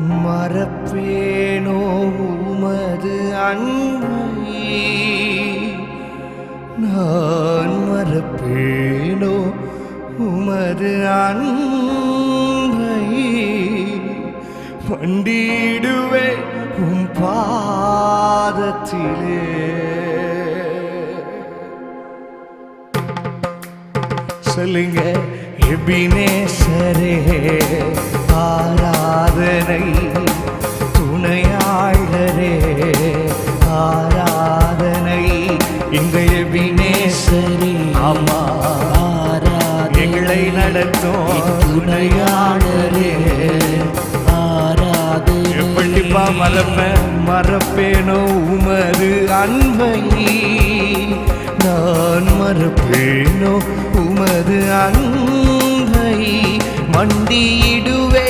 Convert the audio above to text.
மறப்பேனோ உமது அன்பை, நான் மறப்பேனோ உமது அன்பை, மண்டிடுவே உம் பாதத்திலே. சொல்லுங்க, எபினேசரே ஆராதனை, துணையாளரே ஆராதனை, எங்க எபினேசரே ஆமா ஆராதனை, எங்களை நடத்தும் துணையாளரே ஆராதனை. எப்படிப்பா மறப்பேனோ உமது அன்பை, நான் மறப்பேனோ உமது அன்பை, மண்டியிடுவே